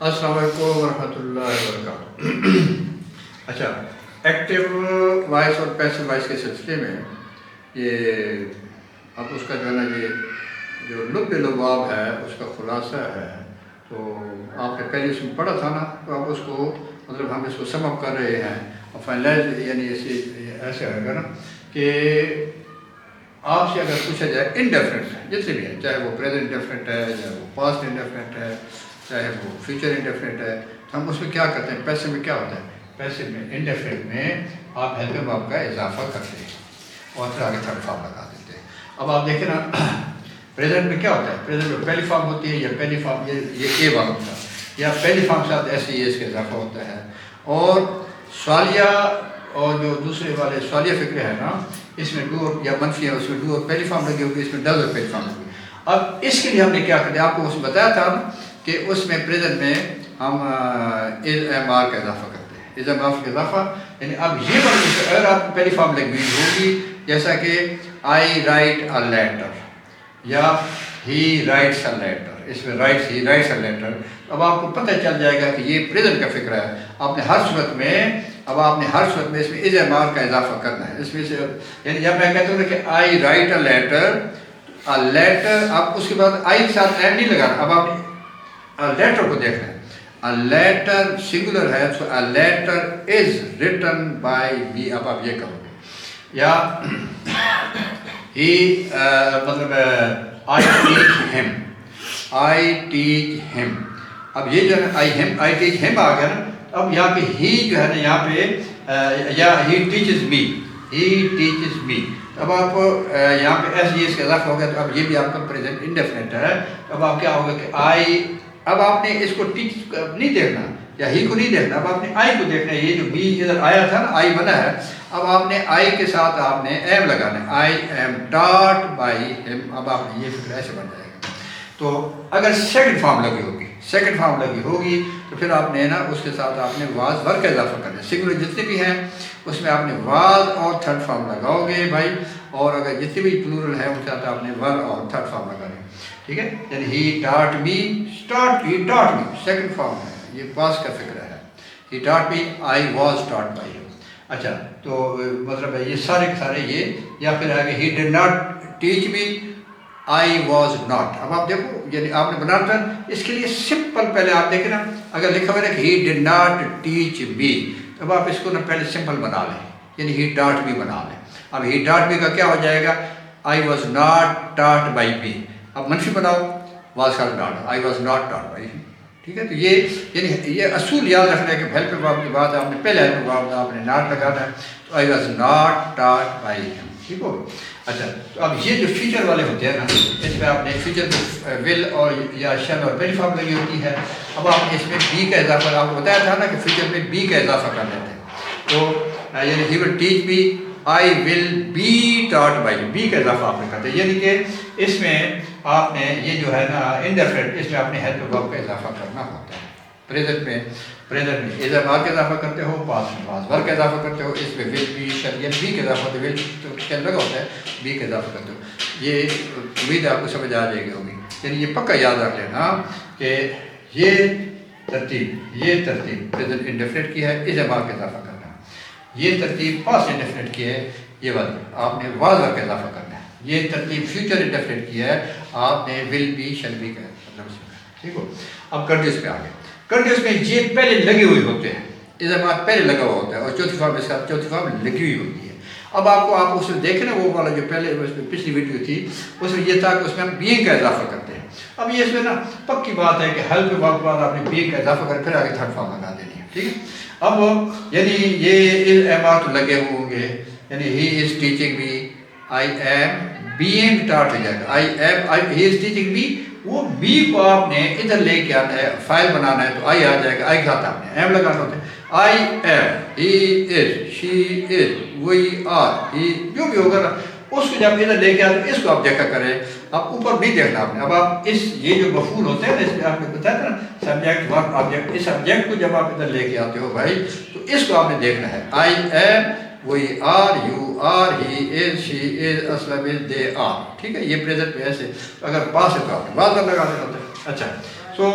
السلام علیکم ورحمۃ اللہ وبرکاتہ۔ اچھا، ایکٹیو وائس اور پیسو وائس کے سلسلے میں یہ اب اس کا جو ہے نا یہ جو لب لباب ہے اس کا خلاصہ ہے، تو آپ نے پہلے اس میں پڑھا تھا نا، تو آپ اس کو مطلب ہم اس کو سم اپ کر رہے ہیں اور فائنلائز یعنی ایسے ہوئے گا نا کہ آپ سے اگر پوچھا جائے انڈیفرنٹ جتنے بھی ہے، چاہے وہ پریزنٹ انڈیفرنٹ ہے، چاہے وہ پاسٹ انڈیفرنٹ ہے، چاہے وہ فیوچر انڈیفرنٹ ہے، تو ہم اس میں کیا کرتے ہیں؟ پیسے میں کیا ہوتا ہے؟ پیسے میں انڈیفرنٹ میں آپ ہیلپ آپ کا اضافہ کرتے ہیں اور پھر آگے تھرڈ فارم لگا دیتے ہیں۔ اب آپ دیکھیں نا پریزنٹ میں کیا ہوتا ہے؟ پریزنٹ میں پہلی فارم ہوتی ہے یا پہلی فارم یہ اے ون ہوتا ہے یا پہلی فارم ساتھ ایسے ہی اس کا اضافہ ہوتا ہے، اور سوالیہ اور جو دوسرے والے سوالیہ فکرے ہیں نا، اس میں ڈو یا منفی ہے، اس میں ڈو اور پہلی فارم لگی ہوگی، اس میں ڈز اور پہلی فارم لگی ہوگی۔ اب اس کے لیے ہم نے کیا کرتے ہیں؟ آپ کو اس میں بتایا تھا کہ اس میں پریزنٹ میں ہم از ایم آر کا اضافہ کرتے ہیں، از ایم آر کا اضافہ یعنی اب یہ بات اگر آپ پہلی فارم لگی ہوئی ہوگی جیسا کہ آئی رائٹ اے لیٹر یا ہی رائٹس اے لیٹر، اس میں writes he writes a letter, اب آپ کو پتہ چل جائے گا کہ یہ پریزنٹ کا فکر ہے۔ آپ نے ہر صورت میں اس میں از ایم آر کا اضافہ کرنا ہے۔ اس میں سے یعنی جب میں کہتا ہوں کہ آئی رائٹ اے لیٹر، آپ اس کے بعد آئی کے ساتھ ایم نہیں لگانا، اب آپ لیٹر کو دیکھنا ہے۔ A letter singular ہے، so a letter is written by me، اب آپ یہ کہو گے یا مطلب I teach him، اب یہ جو ہے I teach him آ گیا نا، اب یہاں پہ ہی جو ہے نا یہاں پہ یا he teaches me، اب آپ یہاں پہ ایس جی اس کا اضافہ ہو گیا، تو اب یہ بھی آپ کا پریزنٹ انڈیفینٹ ہے۔ اب آپ کیا ہوگا کہ اب آپ نے اس کو ٹیچ نہیں دیکھنا یا ہی کو نہیں دیکھنا، اب آپ نے آئی کو دیکھنا ہے۔ یہ جو بی ادھر آیا تھا نا، آئی بنا ہے، اب آپ نے آئی کے ساتھ آپ نے ایم لگانا ہے، آئی ایم ٹاٹ بائی ہم، اب آپ نے یہ فکر ایسے بن جائے گا۔ تو اگر سیکنڈ فارم لگی ہوگی تو پھر آپ نے نا اس کے ساتھ آپ نے واز ور کا اضافہ کرنا ہے۔ سنگولر جتنے بھی ہیں اس میں آپ نے واز اور تھرڈ فارم لگاؤ گے بھائی، اور اگر جتنے بھی پلورل ہے ان کے ساتھ آپ نے ور اور تھرڈ فارم لگانے، ٹھیک ہے؟ یعنی ہی ٹاٹ می، سیکنڈ فارم ہے، یہ پاس کا فکر ہے۔ ہی ٹاٹ می، آئی واز ٹاٹ بائی ہم۔ اچھا، تو مطلب ہے یہ سارے کے سارے یہ، یا پھر آگے ہی did not teach me, I was not. اب آپ دیکھو یعنی آپ نے بنانا تھا اس کے لیے سمپل، پہلے آپ دیکھیں نا اگر لکھا ہوا ہے کہ ہی ڈڈ ناٹ ٹیچ می، اب آپ اس کو نا پہلے سمپل بنا لیں، یعنی ہی ٹاٹ می بنا لیں۔ اب ہی ٹاٹ می کا کیا ہو جائے گا؟ I was not taught by me. اب منفی بناؤ، واز کا ڈاٹ، I was not taught by, ٹھیک ہے؟ تو یہ یعنی یہ اصول یاد رکھنا ہے کہ ہیلپ ورب کے بعد آپ نے پہلے ہیلپ ورب آپ نے ناٹ لگانا ہے، تو آئی واز ناٹ ٹاٹ بائی ہم، ٹھیک ہو؟ اچھا، تو اب یہ جو فیچر والے ہوتے ہیں نا، اس میں آپ نے فیچر ول اور یا شل اور پہلی فارم لگی ہوتی ہے، اب آپ نے اس میں بی کا اضافہ، آپ کو بتایا تھا نا کہ فیچر میں بی کا اضافہ کر لیتے ہیں، تو یعنی he will teach me, I will be taught by, be کا اضافہ آپ نے کرتے ہیں، یعنی کہ اس میں آپ نے یہ جو ہے نا انڈیفینٹ، اس میں آپ نے ہیلپ ورب کا اضافہ کرنا ہوتا ہے۔ پریزنٹ میں از ایم آر کا اضافہ کرتے ہو، پاس میں واز ور کا اضافہ کرتے ہو، اس میں ول بی شل یعنی بی کا اضافہ ہوتا ہے، ول تو شل لگا ہوتا ہے، بی کا اضافہ کرتے ہو۔ یہ امید آپ کو سمجھ آ جائے گی ہوگی، یعنی یہ پکا یاد رکھ لینا کہ یہ ترتیب پریزنٹ انڈیفینٹ کی ہے، از ایم آر کا اضافہ کرنا، یہ ترتیب پاسٹ انڈیفینٹ کی ہے، یہ والی آپ نے واز ور کا اضافہ کرنا ہے، یہ ترتیب فیوچر انڈیفینٹ کی ہے، آپ نے ول بی شل بی کا مطلب، ٹھیک ہو؟ اب کنٹینیوس پہ آ گئے، کنٹینیوس میں یہ پہلے لگے ہوئے ہوتے ہیں، از ایم آر پہلے لگا ہوا ہوتا ہے اور چوتھی فارم اس کا چوتھی فارم لگی ہوئی ہوتی ہے۔ اب آپ اس میں دیکھیں نا وہ والا جو پہلے پچھلی ویڈیو تھی، اس میں یہ تھا کہ اس میں ہم بینگ کا اضافہ کرتے ہیں۔ اب یہ اس میں نا پکی بات ہے کہ ہیلپ ورب کے بعد آپ نے بینگ کا اضافہ کر پھر آگے تھرڈ فارم لگا دینی ہے، ٹھیک ہے؟ اب یعنی یہ از ایم آر تو لگے ہوئے ہوں گے، یعنی he is teaching me, I am being taught ہو جائے گا، ہی از ٹیچنگ می، وہ بی کو آپ نے ادھر لے کے آنا ہے، فائل بنانا ہے، تو آئی آ جائے گا، آئی کے ساتھ آپ نے ایم لگانا ہوتا ہے، I M, he is, she is, we are, ہی جو بھی ہوگا نا اس کو جب ادھر لے کے آتے ہیں، اس کو آپ دیکھا کریں، آپ اوپر نہیں دیکھنا آپ نے۔ اب آپ یہ جو مفعول ہوتے ہیں نا، اس میں آپ نے بتایا تھا نا سبجیکٹ ورب آبجیکٹ، اس سبجیکٹ کو جب آپ ادھر لے کے آتے ہو بھائی، تو اس کو آپ نے دیکھنا ہے، I am, we are, you are, he is, she is, Aslam is, they are, ٹھیک ہے؟ یہ پریزنٹ میں ایسے، اگر پاس ہے تو آپ نے بعد میں لگا دینا ہوتا ہے۔ اچھا، سو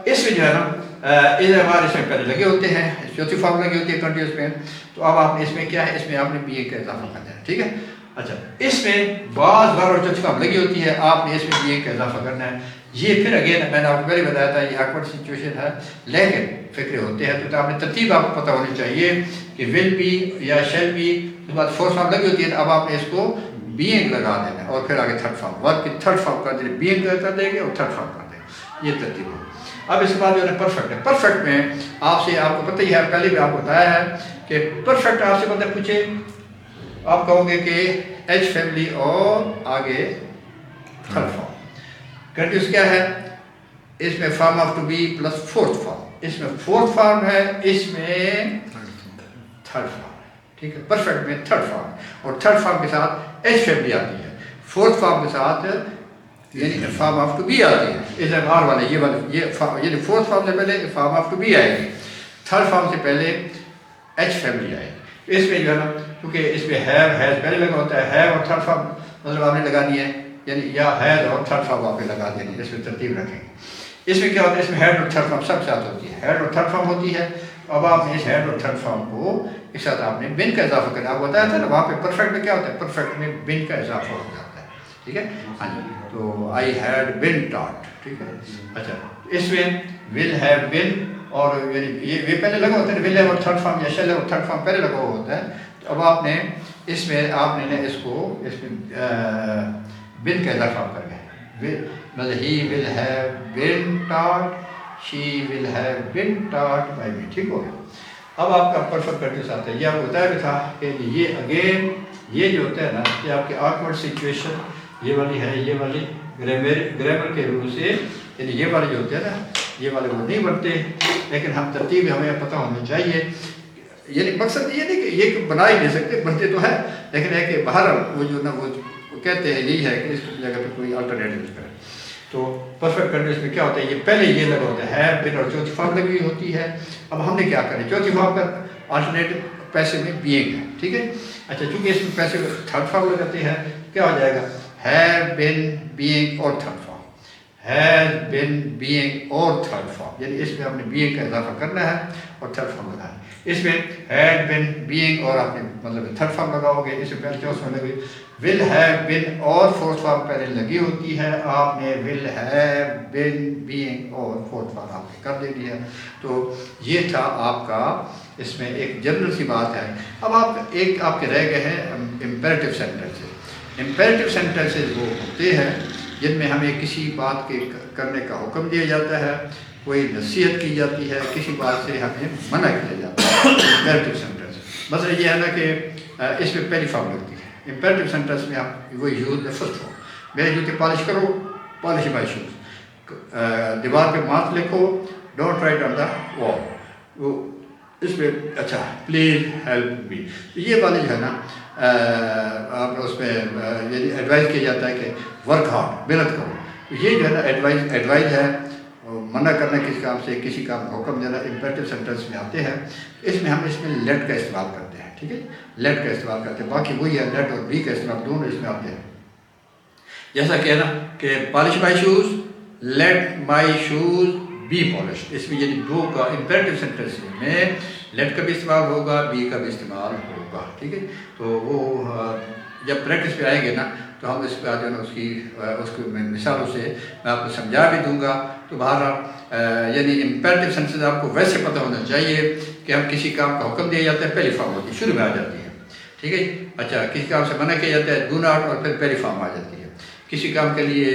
اس میں جو ہے نا ادھر ہمارے اس میں پہلے لگے ہوتے ہیں، چوتھی فارم لگی ہوتی ہے کنٹینیوس میں، تو اب آپ نے اس میں کیا ہے، اس میں آپ نے بی اے کا اضافہ کرنا ہے، ٹھیک ہے. اچھا اس میں بعض بار اور چوتھی فارم لگی ہوتی ہے، آپ نے اس میں بی اے کا اضافہ کرنا ہے. یہ پھر اگین میں نے آپ کو پہلے بتایا تھا یہ آکورڈ سچویشن ہے، لیکن فکرے ہوتے ہیں تو آپ نے ترتیب آپ کو پتہ ہونی چاہیے کہ ول بی یا شیل بی، اس کے بعد فورتھ فارم لگی ہوتی ہے، اب آپ نے اس کو بینگ لگا دینا ہے اور پھر آگے تھرڈ فارم، ورب کی تھرڈ فارم کر دیں، بینگ کر دیں گے اور تھرڈ فارم کر دیں گے، یہ ترتیب ہو. اب اس کے بعد جو ہے پرفیکٹ ہے. پرفیکٹ میں آپ سے آپ کو پتہ ہی ہے، پہلے بھی آپ کو بتایا ہے کہ پرفیکٹ آپ سے بندہ پوچھے، آپ کہو گے کہ ایچ فیملی اور آگے تھرڈ فارم. کنٹینیوس کیا ہے، اس میں form of to be plus fourth form, اس میں فورتھ فارم ہے، اس میں تھرڈ فارم، ٹھیک ہے. پرفیکٹ میں تھرڈ فارم، اور تھرڈ فارم کے ساتھ ایچ فیملی آتی ہے، فورتھ فارم کے ساتھ یعنی فارم آف ٹو بی آتی ہے. اس میں آر والے یہ والے یعنی فورتھ فارم سے پہلے فارم آف ٹو بی آئے گی، تھرڈ فارم سے پہلے ایچ فیملی آئے گی. اس میں جو ہے نا کیونکہ اس میں ہیو ہیز پہلے لگا ہوتا ہے، ہیو اور تھرڈ فارم مطلب آپ نے لگانی ہے، یعنی یا ہیز اور تھرڈ فارم آپ نے لگا دینی، اس میں ترتیب رکھیں گے. اس میں کیا ہوتا ہے، اس میں ہیڈ اور تھرڈ فارم سب ساتھ ہوتی ہے، ہیڈ اور تھرڈ فارم ہوتی ہے. اب آپ نے اس ہیڈ اور تھرڈ فارم کو ایک ساتھ آپ نے بن کا اضافہ کرنا. آپ بتایا تھا نا وہاں پہ پرفیکٹ میں کیا ہوتا ہے، پرفیکٹ میں بن کا اضافہ ہو جاتا ہے، ٹھیک ہے. ہاں جی، تو آئی ہیڈ بن ٹاٹ، ٹھیک ہے. اچھا اس میں ول ہیو بن اور یعنی یہ پہلے لگا ہوتا ہے، ول ہیو اور تھرڈ فارم یا شیل ہیو اور تھرڈ فارم پہلے لگا ہوا ہوتا ہے. تو اب آپ نے اس میں آپ نے اس کو اس میں بن کا اضافہ کر گئے، مطلب he will have been taught, she will have been taught by me, ٹھیک ہو گیا. اب آپ کا پرفیکٹ کنٹینیوس آتا ہے. یہ آپ کو بتایا بھی تھا کہ یہ اگین یہ جو ہوتا ہے نا کہ آپ کے آکورڈ سچویشن یہ والی ہے، یہ والی گرامر کے رول سے یعنی یہ والے جو ہوتے ہیں نا یہ والے وہ نہیں بنتے، لیکن ہم ترتیب ہمیں پتہ ہونی چاہیے. یعنی مقصد یہ نہیں کہ یہ بنا ہی نہیں سکتے، بنتے تو ہے، لیکن ہے کہ باہر وہ جو نا وہ کہتے ہیں یہی ہے کہ اس جگہ پہ کوئی الٹرنیٹیو کرے. تو پرفیکٹ کنٹینیوس میں کیا ہوتا ہے، یہ پہلے یہ لگا ہوتا ہے بن اور چوتھی فارم لگی ہوتی ہے. اب ہم نے کیا کریں، چوتھی فارم کا آلٹرنیٹو پیسے میں بینگ ہے، ٹھیک ہے. اچھا چونکہ اس میں پیسے تھرڈ فارم لگاتے ہیں، کیا ہو جائے گا، ہیو بن بینگ اور third form, has been being اور تھرڈ فارم، یعنی اس میں آپ نے بینگ کا اضافہ کرنا ہے اور تھرڈ فارم لگانا ہے. اس میں ہیڈ بن بینگ اور آپ نے مطلب تھرڈ فارم لگاؤ گے. اس میں پہلے چوتھ فارم لگی، ول ہیو بن اور فورتھ فارم پہلے لگی ہوتی ہے، آپ نے ول ہیو بن بینگ اور فورتھ فارم آپ نے کر دینی ہے. تو یہ تھا آپ کا اس میں ایک جنرل سی بات ہے. اب آپ ایک آپ کے رہ گئے ہیں امپیریٹیو سینٹینسز. امپیریٹیو سینٹینسز وہ ہوتے ہیں جن میں ہمیں کسی بات کے کرنے کا حکم دیا جاتا ہے، کوئی نصیحت کی جاتی ہے، کسی بات سے ہمیں منع کیا جاتا ہے. امپیریٹیو سینٹینس مثلا یہ ہے نا کہ اس میں پہلی فارم لگتی ہے. امپیریٹیو سینٹینس میں آپ وہ یوز دا فرسٹ فارم، میرے جوتے پالش کرو، پالش مائی شوز، دیوار پہ مات لکھو، ڈونٹ رائٹ آن دا وال. وہ اس میں اچھا پلیز ہیلپ می، یہ والی جو ہے نا آپ اس میں یعنی ایڈوائز کیا جاتا ہے کہ ورک ہارڈ، محنت کرو. یہ جو ہے نا ایڈوائز ہے، منع کرنا کسی کام سے، کسی کام کا حکم دینا امپیریٹیو سینٹینس میں آتے ہیں. اس میں ہم اس میں لیٹ کا استعمال کرتے ہیں، ٹھیک ہے، لیٹ کا استعمال کرتے ہیں. باقی وہی ہے، لیٹ اور بی کا استعمال دونوں اس میں آتے ہیں. جیسا کہ ہے نا کہ polish my shoes, let my shoes be polish, اس میں یعنی دو کا امپیریٹیو سینٹینس میں لیٹ کا بھی استعمال ہوگا، بی کا بھی استعمال ہوگا، ٹھیک ہے. تو وہ جب پریکٹس پہ آئیں گے نا تو ہم اس پہ آ جانا اس کی مثالوں سے میں آپ کو سمجھا بھی دوں گا. تو بہرحال یعنی امپیریٹیو سینٹینس آپ کو ویسے پتہ ہونا چاہیے کہ ہم کسی کام کا حکم دیا جاتا ہے، پہلی فارم ہوتی ہے، شروع میں آ جاتی ہے، ٹھیک ہے. اچھا کسی کام سے منع کیا جاتا ہے، ڈو ناٹ، اور پھر پہلی فارم آ جاتی ہے. کسی کام کے لیے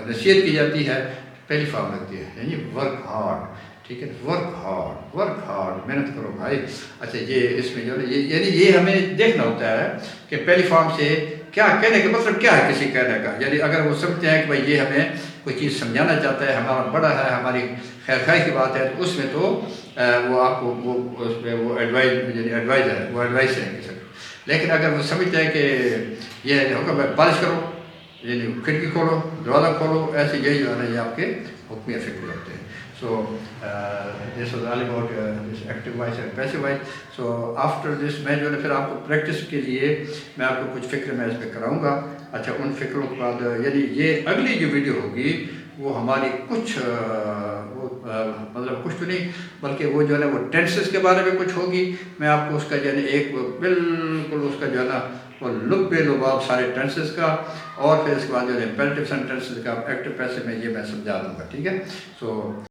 نصیحت کی جاتی ہے، پہلی فارم لگتی ہے، یعنی ورک ہارڈ، ٹھیک ہے، ورک ہارڈ، محنت کرو بھائی. اچھا یہ اس میں جو ہے یعنی یہ ہمیں دیکھنا ہوتا ہے کہ پہلی فارم سے کیا کہنے کا مطلب کیا ہے کسی کہنے کا. یعنی اگر وہ سمجھتے ہیں کہ بھائی یہ ہمیں کوئی چیز سمجھانا چاہتا ہے، ہمارا بڑا ہے، ہماری خیر خواہی کی بات ہے، تو اس میں تو وہ آپ کو وہ اس میں وہ ایڈوائز یعنی ایڈوائز ہے، وہ ایڈوائز ہے کسی. لیکن اگر وہ سمجھتے ہیں کہ یہ حکم ہے پالش کرو، یعنی کھڑکی کھولو، دروازہ کھولو، ایسے یہی جو ہے نا یہ آپ کے حکمی فکر ہوتے ہیں. So this was all about this active voice and passive voice. So after this میں جو ہے پھر آپ کو پریکٹس کے لیے میں آپ کو کچھ فکر میں اس پہ کراؤں گا. اچھا ان فکروں کے بعد یعنی یہ اگلی جو ویڈیو ہوگی وہ ہماری کچھ مطلب کچھ تو نہیں بلکہ وہ جو ہے نا وہ ٹینسز کے بارے میں کچھ ہوگی. میں آپ کو اس کا جو ہے نا ایک بالکل اس کا جو ہے نا وہ لب بے لباب سارے ٹینسز کا اور پھر اس کے بعد جو ہے امپیریٹیو سینٹینسز کا ایکٹیو پیسو میں یہ میں سمجھا دوں گا. ٹھیک ہے. سو